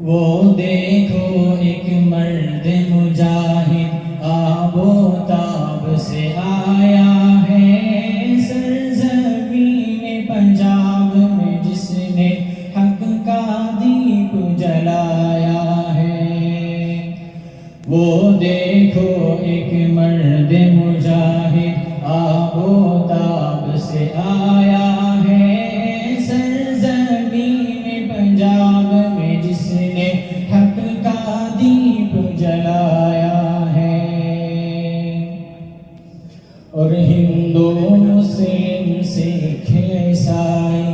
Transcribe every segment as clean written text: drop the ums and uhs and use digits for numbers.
وہ دیکھو ایک مرد مجاہد آب و تاب سے آیا ہے سرزمین پنجاب میں، جس نے حق کا دیپ جلایا ہے۔ وہ دیکھو ایک مرد مجاہد آب و تاب سے آیا ہے سرزمین پنجاب میں، جس نے حق کا دیپ جلایا ہے۔ اور ہندو مسلم سکھ عیسائی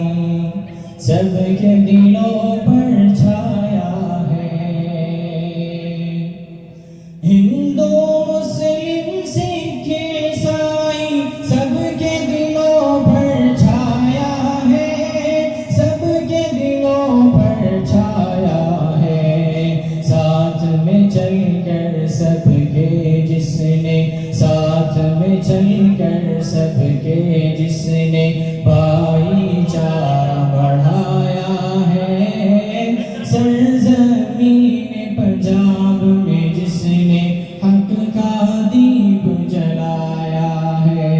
سب کے دلوں پر چھایا ہے۔ ہندو مسلم سکھ عیسائی سب کے دلوں پر چھایا ہے، سب کے دلوں پر چھایا ہے۔ ساتھ میں چل کر سب کے جس نے، ساتھ میں چل کر سب کے جس نے بھائی چارہ بڑھایا ہے سرزمین پنجاب میں، جس نے حق کا دیپ جلایا ہے۔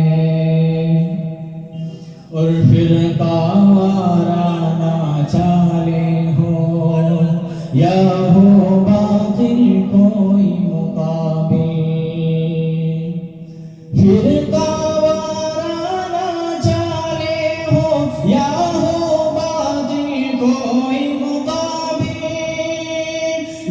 اور فرقہ وارانہ چالیں ہو یا ہو باطل کوئی مقابل، فرقہ وارانہ چالیں ہو یا ہو باطل کوئی مقابل،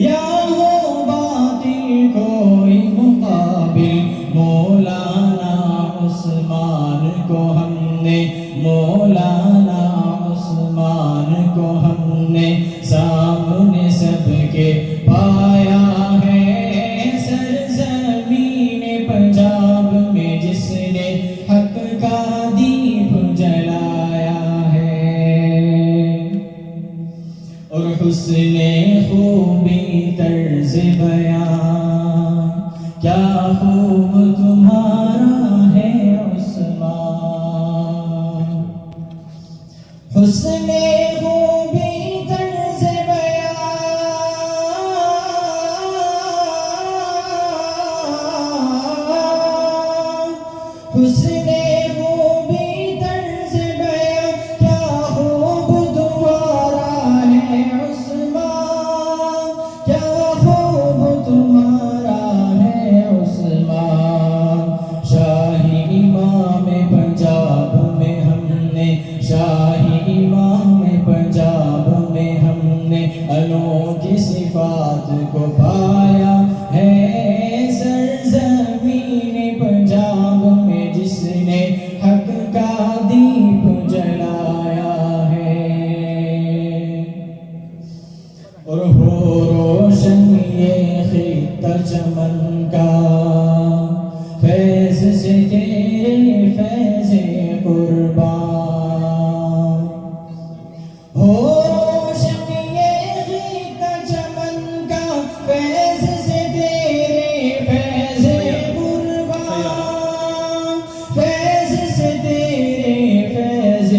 یا ہو باطل کوئی مقابل۔ مولانا عثمان کو ہم نے، مولانا عثمان کو ہم نے سامنے سب کے پایا ہے سرزمین پنجاب میں، جس نے حق کا دیپ جلایا ہے۔ اور حسن خوبی طرز بیان کیا خوب تمہارا ہے عثمان، حسن خوبی طرز بیان حسن خوبی طرز بیان کیا خوب تمہارا ہے عثمان، کیا خوب تمہارا ہے عثمان۔ شاہی امام پنجاب میں ہم نے، شاہی امام پنجاب میں ہم نے انوکھی صفات کو پایا ہے سرزمین پنجاب میں، جس نے حق کا دیپ جلایا ہے۔ اور ہو روشن یہ خطہ چمن کا فیض سے تیرے فیض قربان، ہو روشن یہ خطہ چمن کا فیض سے تیرے فیض قربان، فیض سے تیرے فیض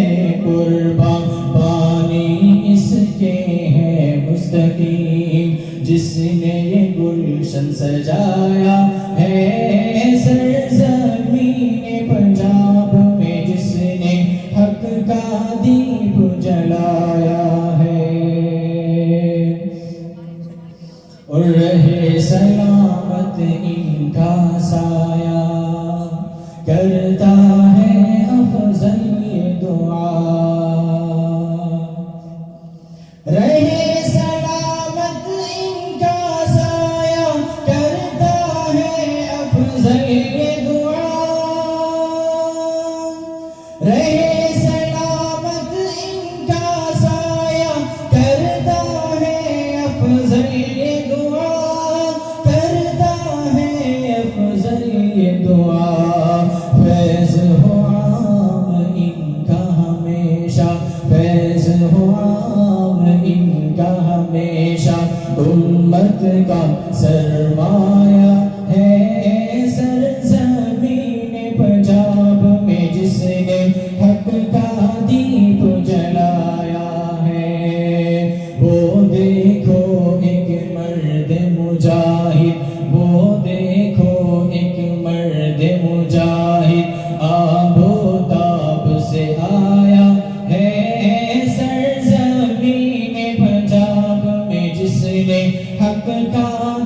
قربان۔ بانی اس کے ہے مستقیم جس نے یہ گلشن سجایا ہے سرزمین پنجاب میں، جس نے حق کا دیپ جلایا ہے۔ اور رہے سلامت ان کا سایہ، کرتا ہے افضل یہ دعا، رہے سلامت ان کا سایہ، کرتا ہے افضل یہ دعا، رہے سلامت ان کا سایہ، کرتا ہے افضل یہ دعا، کرتا ہے افضل یہ دعا۔ فیض ہو عام ان کا ہمیشہ، فیض ہو عام ان کا ہمیشہ، امت کا سرمایہ ہے سرزمین پنجاب میں، جس نے حق کا دیپ جلایا ہے۔ وہ دیکھو شاہد آبو تاب سے آیا ہے سرزمین پنجاب میں جس نے حق کا